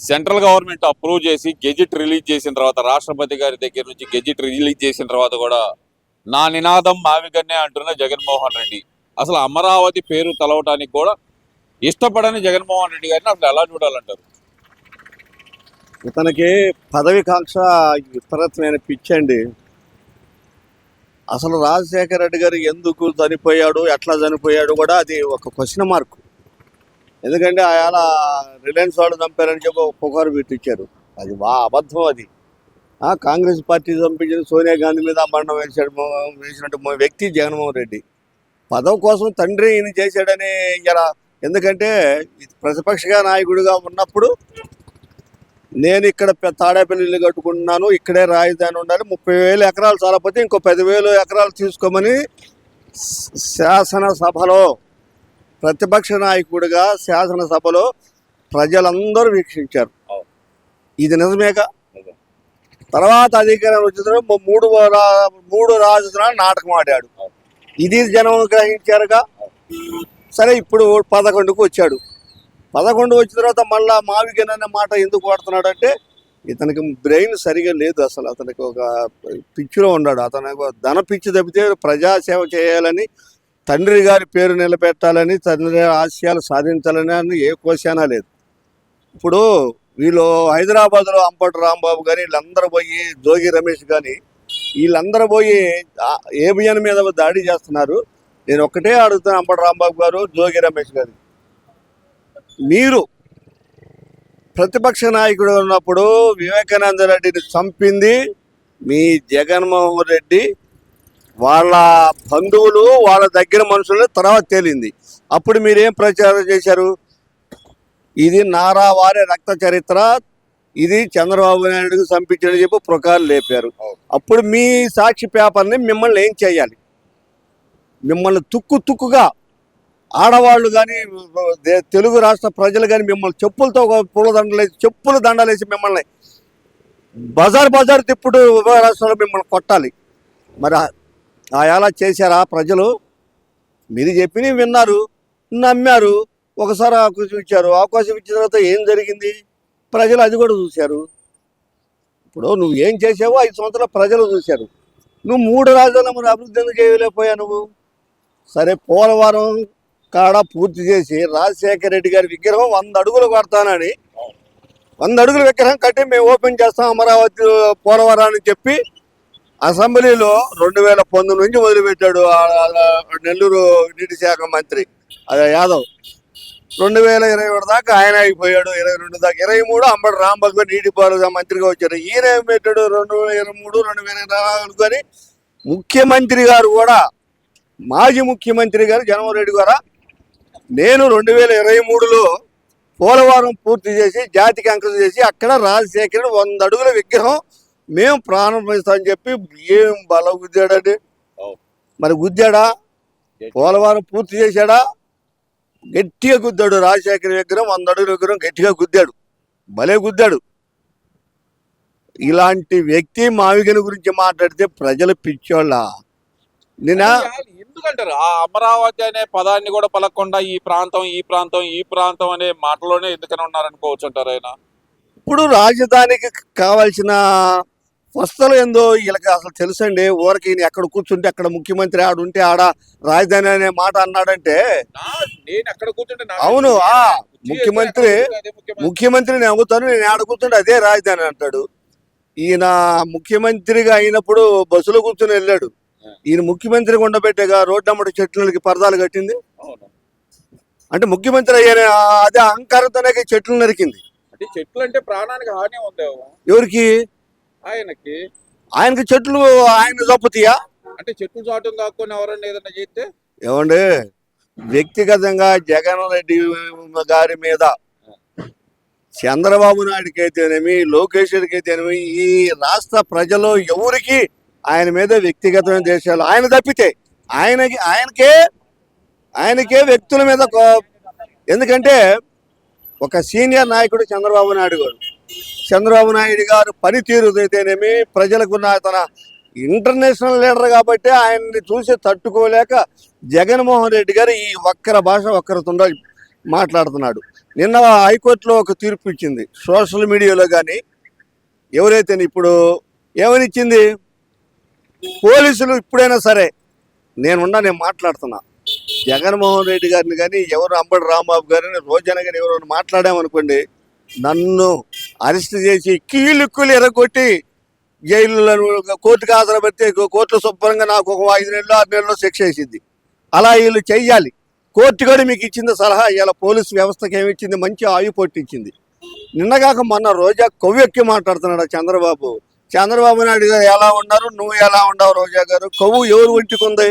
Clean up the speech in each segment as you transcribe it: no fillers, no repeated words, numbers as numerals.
Central government approve చేసి gazette release చేసిన తర్వాత రాష్ట్రపతి గారి దగ్గర నుంచి గెజిట్ రిలీజ్ చేసిన తర్వాత కూడా నా నినాదం మావిగన్నే అంటున్న జగన్మోహన్ రెడ్డి అసలు అమరావతి పేరు తలవటానికి కూడా ఇష్టపడని జగన్మోహన్ రెడ్డి గారిని అసలు ఎలా చూడాలంటారు? ఇతనికి పదవికాంక్ష విపరీతమైన పిచ్చండి. అసలు రాజశేఖర రెడ్డి గారు ఎందుకు చనిపోయాడు, ఎట్లా చనిపోయాడు కూడా అది ఒక క్వశ్చన్ మార్క్. ఎందుకంటే ఆయన రిలయన్స్ వాళ్ళు చంపారని చెప్పి ఒక పుకారు పెట్టించారు. అది అబద్ధం. అది కాంగ్రెస్ పార్టీ చంపించిన సోనియా గాంధీ మీద అమరణం వేసినట్టు వ్యక్తి జగన్మోహన్ రెడ్డి. పదవి కోసం తండ్రి ఈయన చేశాడని ఇలా. ఎందుకంటే ప్రతిపక్షగా నాయకుడిగా ఉన్నప్పుడు నేను ఇక్కడ తాడేపల్లి ఇల్లు కట్టుకుంటున్నాను, ఇక్కడే రాజధాని ఉండాలి, 30,000 ఎకరాలు చాలకపోతే ఇంకో 10,000 ఎకరాలు తీసుకోమని శాసనసభలో ప్రతిపక్ష నాయకుడిగా శాసనసభలో ప్రజలందరూ వీక్షించారు. ఇది నిజమేగా? తర్వాత అధికారం వచ్చిన మూడు రాజధానులు నాటకం ఆడాడు. ఇది జనం గ్రహించారుగా. సరే, ఇప్పుడు 11కు వచ్చాడు. 11 వచ్చిన తర్వాత మళ్ళా మావిగన్ అనే మాట ఎందుకు వాడుతున్నాడు అంటే ఇతనికి బ్రెయిన్ సరిగా లేదు. అసలు అతనికి ఒక పిచ్చిలో ఉన్నాడు. అతనికి ధన పిచ్చి తప్పితే ప్రజాసేవ చేయాలని, తండ్రి గారి పేరు నిలబెట్టాలని, తండ్రి ఆశయాలు సాధించాలని అని ఏ క్వశ్చనా లేదు. ఇప్పుడు వీళ్ళు హైదరాబాద్లో అంబటి రాంబాబు కానీ వీళ్ళందరూ పోయి, జోగి రమేష్ కానీ వీళ్ళందరూ పోయి ఏబిఎన్ మీద దాడి చేస్తున్నారు. నేను ఒక్కటే అడుగుతాను, అంబటి రాంబాబు గారు, జోగి రమేష్ గారు, మీరు ప్రతిపక్ష నాయకుడు ఉన్నప్పుడు వివేకానంద రెడ్డిని చంపింది మీ జగన్మోహన్ రెడ్డి, వాళ్ళ బంధువులు, వాళ్ళ దగ్గర మనుషులు తర్వాత తేలింది. అప్పుడు మీరేం ప్రచారం చేశారు? ఇది నారావారి రక్త చరిత్ర, ఇది చంద్రబాబు నాయుడుకు చంపించని చెప్పి పుకార్లు లేపారు. అప్పుడు మీ సాక్షి పేపర్ని మిమ్మల్ని ఏం చేయాలి? మిమ్మల్ని తుక్కుగా ఆడవాళ్ళు కానీ, తెలుగు రాష్ట్ర ప్రజలు కానీ మిమ్మల్ని చెప్పులతో చెప్పుల దండలేసి మిమ్మల్ని బజార్ తిప్పుడు ఉభయ రాష్ట్రాల్లో మిమ్మల్ని కొట్టాలి. మరి అలా చేశారా ప్రజలు? మీరు చెప్పినవి విన్నారు, నమ్మారు, ఒకసారి అవకాశం ఇచ్చారు. అవకాశం ఇచ్చిన తర్వాత ఏం జరిగింది? ప్రజలు అది కూడా చూశారు. ఇప్పుడు నువ్వు ఏం చేసావో 5 సంవత్సరాలు ప్రజలు చూశారు. నువ్వు 3 రాజధానులు అభివృద్ధి ఎందుకు చేయలేకపోయావు నువ్వు? సరే, పోలవరం కాడ పూర్తి చేసి రాజశేఖర రెడ్డి గారి విగ్రహం 100 అడుగులు కడతానని 100 అడుగుల విగ్రహం కట్టి మేము ఓపెన్ చేస్తాం అమరావతి పోలవరాన్ని చెప్పి అసెంబ్లీలో 2019 నుంచి మొదలుపెట్టాడు నెల్లూరు నీటి శాఖ మంత్రి యాదవ్. 2021 దాకా ఆయన అయిపోయాడు. 22 దాకా 23 అంబటి రాంబాబు నీటిపారుదల మంత్రిగా వచ్చారు. ఈయన ఏం పెట్టాడు? 2023, 2024 అని ముఖ్యమంత్రి గారు కూడా, మాజీ ముఖ్యమంత్రి గారు జగన్మోహన్ రెడ్డి గారు, నేను 2023లో పోలవరం పూర్తి చేసి జాతికి అంకితం చేసి అక్కడ రాజశేఖరుడు 100 అడుగుల విగ్రహం మేము ప్రారంభిస్తామని చెప్పి ఏం బల గుద్దాడండి. మరి గుద్దాడా? పోలవరం పూర్తి చేశాడా? గట్టిగా గుద్దాడు. రాజశేఖర విగ్రహం 100 అడుగుల విగ్రహం గట్టిగా గుద్దాడు, భలే గుద్దాడు. ఇలాంటి వ్యక్తి మావిగన్ గురించి మాట్లాడితే ప్రజలు పిచ్చోళ్ళ? ఎందుకంటారు ఆ అమరావతి అనే పదాన్ని కూడా పలకకుండా ఈ ప్రాంతం అనే మాటలోనే ఎందుకని ఉన్నారనుకోవచ్చు అంటారు ఆయన? ఇప్పుడు రాజధానికి కావాల్సిన వస్తువులు ఏందో వీళ్ళకి అసలు తెలుసండి. ఊరికి ఎక్కడ కూర్చుంటే అక్కడ ముఖ్యమంత్రి ఆడుంటే ఆడ రాజధాని అనే మాట అన్నాడంటే అవును, ముఖ్యమంత్రి నేను అవుతాను, నేను ఆడ కూర్చుంటే అదే రాజధాని అంటాడు. ఈయన ముఖ్యమంత్రిగా అయినప్పుడు బస్సులో కూర్చొని వెళ్ళాడు. ఈయన ముఖ్యమంత్రి ఉండబెట్టేగా రోడ్డు అమ్మటి చెట్లకి పరదాలు కట్టింది. అంటే ముఖ్యమంత్రి అయ్యానే అదే అహంకారంతోనే చెట్లు నరికింది. అంటే చెట్లు అంటే ప్రాణానికి హాని ఉంది. ఎవరికి? ఆయనకి చెట్లు ఆయన చంపుతాయా? అంటే చెట్లు చాటం కాకుండా ఎవరన్నా ఏదన్నా చేస్తే ఏమండి, వ్యక్తిగతంగా జగన్ రెడ్డి గారి మీద, చంద్రబాబు నాయుడుకి అయితేనేమి, లోకేష్కి అయితేనేమి, ఈ రాష్ట్ర ప్రజలు ఎవరికి ఆయన మీద వ్యక్తిగతమైన దేశాలు ఆయన తప్పితే ఆయనకే వ్యక్తుల మీద. ఎందుకంటే ఒక సీనియర్ నాయకుడు చంద్రబాబు నాయుడు గారు పనితీరు అయితేనేమి, ప్రజలకున్న తన ఇంటర్నేషనల్ లీడర్ కాబట్టి ఆయన్ని చూసి తట్టుకోలేక జగన్మోహన్ రెడ్డి గారు ఈ వక్ర భాష వక్రతుండ మాట్లాడుతున్నాడు. నిన్న హైకోర్టులో ఒక తీర్పు ఇచ్చింది. సోషల్ మీడియాలో కానీ ఎవరైతే ఇప్పుడు ఏమని ఇచ్చింది, పోలీసులు ఇప్పుడైనా సరే నేను మాట్లాడుతున్నా, జగన్మోహన్ రెడ్డి గారిని కానీ ఎవరు అంబటి రాంబాబు గారిని రోజాన కానీ ఎవరైనా మాట్లాడామనుకోండి, నన్ను అరెస్ట్ చేసి కీలుక్కులు ఎరగొట్టి జైల్లో కోర్టుకు హాజరుపెడితే కోర్టులో శుభ్రంగా నాకు ఒక 5 నెలలు 6 నెలలు శిక్ష వేసింది. అలా వీళ్ళు చెయ్యాలి. కోర్టు కూడా మీకు ఇచ్చింది సలహా. ఇలా పోలీసు వ్యవస్థకి ఏమి ఇచ్చింది, మంచి ఆయు పొట్టు ఇచ్చింది. నిన్నగాక మొన్న రోజా కొవ్వెక్కి మాట్లాడుతున్నాడు చంద్రబాబు నాయుడు గారు ఎలా ఉన్నారు, నువ్వు ఎలా ఉన్నావు రోజా గారు, కొవ్వు ఎవరు ఒంటికుంది?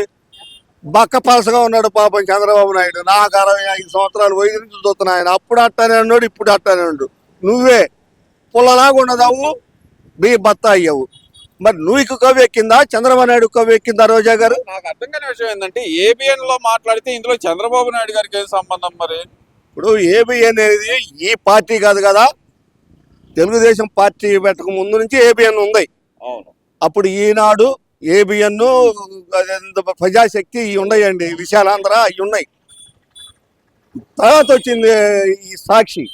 బక్క పలసగా ఉన్నాడు పాపం చంద్రబాబు నాయుడు. నాకు 65 సంవత్సరాలు వయసు నుంచి చూస్తున్నా ఆయన. అప్పుడు అట్టానే ఉన్నాడు, ఇప్పుడు అట్టానే ఉన్నాడు. నువ్వే పుల్లలాగా ఉన్నదావు, మీ భర్త అయ్యావు. మరి నువ్వు కొవ్వు ఎక్కిందా, చంద్రబాబు నాయుడు కొవ్వు ఎక్కిందా రోజా గారు? నాకు అర్థం కాని విషయం ఏంటంటే ఏబిఎన్ లో మాట్లాడితే ఇందులో చంద్రబాబు నాయుడు గారికి ఏం సంబంధం మరి? ఇప్పుడు ఏబిఎన్ అనేది ఈ పార్టీ కాదు కదా, తెలుగుదేశం పార్టీ పెట్టక ముందు నుంచి ఏబిఎన్ ఉంది. అవును. అప్పుడు ఈనాడు, ఏబిఎన్, ప్రజాశక్తి ఇవి ఉన్నాయండి, విశాలాంధ్ర ఇవి ఉన్నాయి. తర్వాత వచ్చింది ఈ సాక్షి.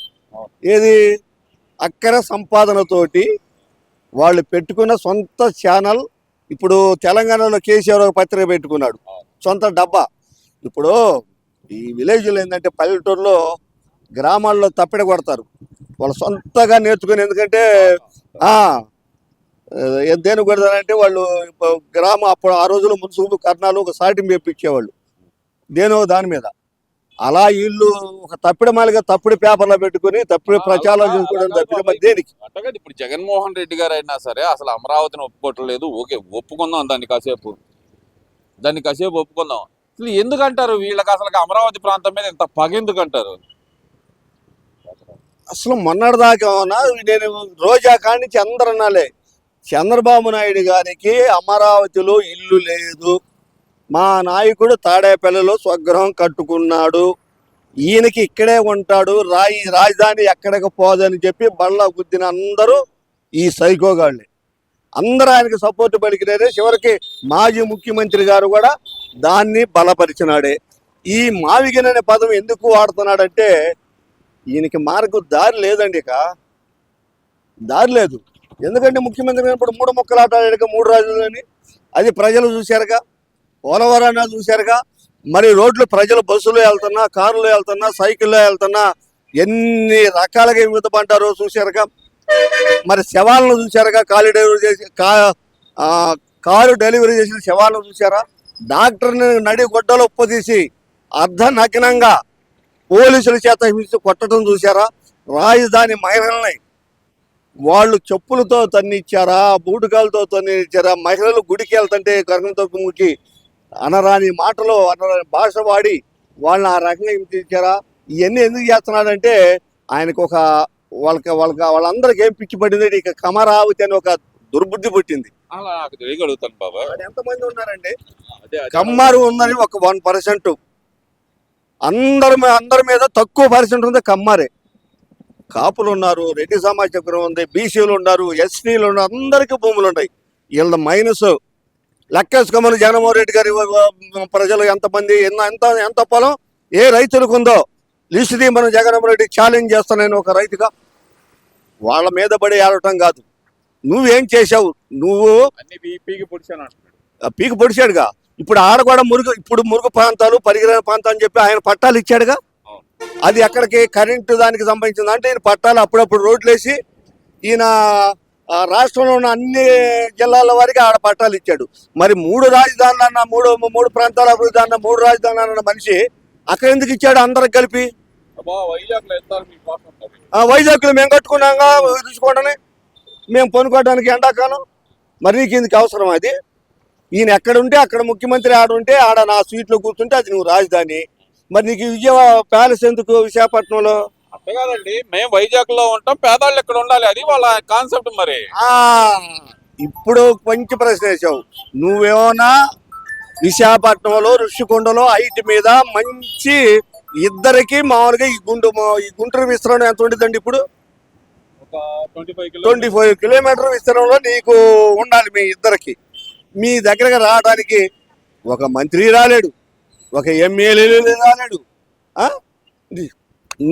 ఏది అక్కర సంపాదనతోటి వాళ్ళు పెట్టుకున్న సొంత ఛానల్. ఇప్పుడు తెలంగాణలో కేసీఆర్ ఒక పత్రిక పెట్టుకున్నాడు, సొంత డబ్బా. ఇప్పుడు ఈ విలేజ్లో ఏంటంటే పల్లెటూరులో గ్రామాల్లో తప్పిడ కొడతారు వాళ్ళు సొంతగా నేర్చుకుని. ఎందుకంటే దేని కొడతారంటే వాళ్ళు గ్రామం అప్పుడు ఆ రోజుల్లో మున్సిపల్ కర్ణాలు ఒక సాటింపు తెప్పించేవాళ్ళు దేనో దాని మీద. అలా వీళ్ళు ఒక తప్పిడ మాలిగా తప్పుడు పేపర్లో పెట్టుకుని తప్పుడు ప్రచారం చేసుకోవడం తప్పిన దేనికి? అంటే ఇప్పుడు జగన్మోహన్ రెడ్డి గారు అయినా సరే అసలు అమరావతిని ఒప్పుకోవట్లేదు. ఓకే, ఒప్పుకుందాం, దాన్ని కాసేపు ఒప్పుకుందాం. అసలు ఎందుకంటారు వీళ్ళకి అసలు అమరావతి ప్రాంతం మీద ఇంత పగ ఎందుకంటారు? అసలు మొన్నటిదాకా నేను రోజా కాడి నుంచి అందరు అన్నాలే, చంద్రబాబు నాయుడు గారికి అమరావతిలో ఇల్లు లేదు, మా నాయకుడు తాడేపల్లిలో స్వగృహం కట్టుకున్నాడు, ఈయనకి ఇక్కడే ఉంటాడు, రాజధాని ఎక్కడికి పోదని చెప్పి బళ్ళ గుద్దిన అందరూ ఈ సైకోగాళ్ళే. అందరూ ఆయనకి సపోర్ట్ పలికినారే. చివరికి మాజీ ముఖ్యమంత్రి గారు కూడా దాన్ని బలపరిచినాడే. ఈ మావిగన్ అనే పదం ఎందుకు వాడుతున్నాడంటే ఈయనకి దారి లేదండి, ఇక దారి లేదు. ఎందుకంటే ముఖ్యమంత్రి ఇప్పుడు 3 ముక్కలాట 3 రాజులని అది ప్రజలు చూశారుగా, పోలవరాన్ని చూశారుగా. మరి రోడ్లు ప్రజలు బస్సులో వెళ్తున్నా, కారులో వెళ్తున్నా, సైకిల్లో వెళ్తున్నా, ఎన్ని రకాలుగా ఇవ్వమంటారో చూశారుగా. మరి శవాలను చూశారుగా, కారు డెలివరీ చేసిన శవాలను చూశారా? డాక్టర్ని నడి గొడ్డలో ఉప్పదీసి అర్ధనగ్నంగా పోలీసుల చేత హింస కొట్టడం చూశారా? రాజధాని మహిళల్ని వాళ్ళు చెప్పులతో తన్నిచ్చారా, బూటుకాలతో తన్నిచ్చారా? మహిళలు గుడికి వెళ్తుంటే కర్ణంతో ముక్కి అనరాని మాటలో అనరాని భాష వాడి వాళ్ళని ఆ రకంగా హింసించారా? ఇవన్నీ ఎందుకు చేస్తున్నాడంటే ఆయనకు ఒక వాళ్ళందరికీ ఏం పిచ్చి పడింది, ఇక అమరావతి అని ఒక దుర్బుద్ధి పుట్టింది. అలా నాకు తెలియగలుగుతాను బాబా. ఎంతమంది ఉన్నారండి? కమ్మారు ఉందని ఒక 1%. అందరి మీద తక్కువ పర్సెంట్ ఉంది కమ్మారే. కాపులు ఉన్నారు, రెడ్డి సమాజం ఉంది, బీసీలు ఉన్నారు, ఎస్టీలు ఉన్నారు, అందరికీ భూములు ఉన్నాయి. వీళ్ళ మైనస్ లెక్కేసుకోమని జగన్మోహన్ రెడ్డి గారి ప్రజలు ఎంతమంది ఎంత పొలం ఏ రైతులకు ఉందో లిస్ట్ మనం జగన్మోహన్ రెడ్డి ఛాలెంజ్ చేస్తానని ఒక రైతుగా వాళ్ళ మీద పడి ఆడటం కాదు. నువ్వేం చేశావు? నువ్వు పీకి పొడిచాడుగా. ఇప్పుడు ఆడ కూడా మురుగు ప్రాంతాలు పరిగిరణ ప్రాంతాలు అని చెప్పి ఆయన పట్టాలు ఇచ్చాడుగా. అది ఎక్కడికి కరెంటు దానికి సంబంధించింది అంటే ఈయన పట్టాలు అప్పుడప్పుడు రోడ్లు వేసి ఈయన రాష్ట్రంలో ఉన్న అన్ని జిల్లాల వారికి ఆడ పట్టాలు ఇచ్చాడు. మరి 3 రాజధానులు అన్న మూడు ప్రాంతాల అభివృద్ధి అన్న 3 రాజధానులు అన్న మనిషి అక్కడ ఎందుకు ఇచ్చాడు అందరికి కలిపి? వైజాగ్లో మేము కట్టుకున్నాగా చూసుకోవడమే, మేము పొనుకోవడానికి ఎండాకాలం. మరి నీకు ఎందుకు అవసరం అది? ఈయన ఎక్కడ ఉంటే అక్కడ ముఖ్యమంత్రి ఆడ ఉంటే ఆడ నా సీట్లో కూర్చుంటే అది నువ్వు రాజధాని. మరి నీకు విజయవాడ ప్యాలెస్ ఎందుకు విశాఖపట్నంలో? అంతే కాదండి, మేము వైజాగ్ లో ఉంటాం, పేదవాళ్ళు ఎక్కడ ఉండాలి, అది వాళ్ళ కాన్సెప్ట్. మరి ఇప్పుడు మంచి ప్రశ్న వేసావు. నువ్వేమన్నా విశాఖపట్నంలో ఋషికొండలో హైట్ మీద మంచి ఇద్దరికి మామూలుగా ఈ గుంటూరు విస్తరణ ఎంత ఉంటుందండి? ఇప్పుడు 25 కిలోమీటర్ విస్తరణలో నీకు ఉండాలి మీ ఇద్దరికి. మీ దగ్గరకు రావడానికి ఒక మంత్రి రాలేడు, ఒక ఎమ్మెల్యే రాలేడు,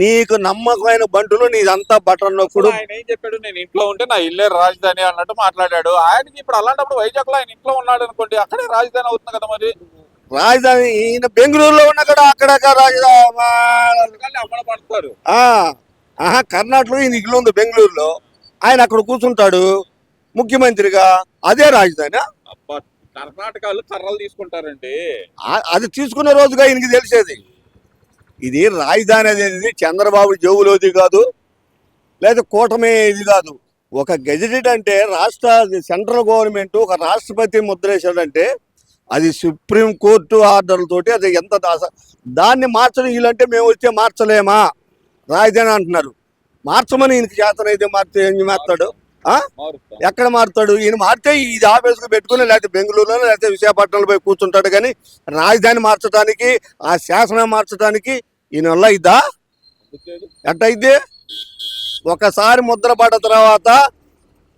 నీకు నమ్మకమైన బంటులు నీదంతా బటన్ నొక్కుడు. అసలు ఆయన ఏం చెప్పాడు, నేను ఇంట్లో ఉంటే నా ఇల్లే రాజధాని అన్నట్టు మాట్లాడాడు. ఆయనకి ఇప్పుడు అలాంటప్పుడు వైజాగ్ లో ఆయన ఇంట్లో ఉన్నాడు అనుకోండి, అక్కడే రాజధాని అవుతుంది కదా మరి. రాజధాని ఈయన బెంగళూరులో ఉన్న కూడా అక్కడ అందుకని అమలుపడతారు. కర్ణాటకలో ఈయన ఇల్లు ఉంది బెంగళూరులో, ఆయన అక్కడ కూర్చుంటాడు ముఖ్యమంత్రిగా. అదే రాజధాని. అబ్బా, కర్ణాటకలో కర్రలు తీసుకుంటారండి. అది తీసుకున్న రోజుగా ఈయనకి తెలిసేది. ఇది రాజధాని అనేది చంద్రబాబు జోబులోది కాదు, లేదా కూటమి ఇది కాదు. ఒక గెజెటెడ్ అంటే సెంట్రల్ గవర్నమెంట్ ఒక రాష్ట్రపతి ముద్రేశాడంటే అది సుప్రీం కోర్టు ఆర్డర్లతోటి అది ఎంత దాన్ని మార్చడం వీళ్ళంటే మేము వచ్చే మార్చలేమా రాజధాని అంటున్నారు. మార్చమని ఈయనకి చేతనైతే మార్చి ఏం మారుతాడు? మారుస్తాం. ఎక్కడ మారుతాడు? ఈయన మారితే ఇది ఆఫీస్కి పెట్టుకుని లేకపోతే బెంగళూరులో లేకపోతే విశాఖపట్నంలో పోయి కూర్చుంటాడు. కానీ రాజధాని మార్చడానికి ఆ శాసనం మార్చడానికి ఈయన వల్ల ఇద్దా? ఎట్టయిద్ది? ఒకసారి ముద్ర పడ్డ తర్వాత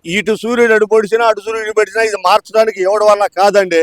ఇటు సూర్యుడు అడు పొడిచినా అటు సూర్యుడు పడిచినా ఇది మార్చడానికి ఎవడి వల్ల కాదండి.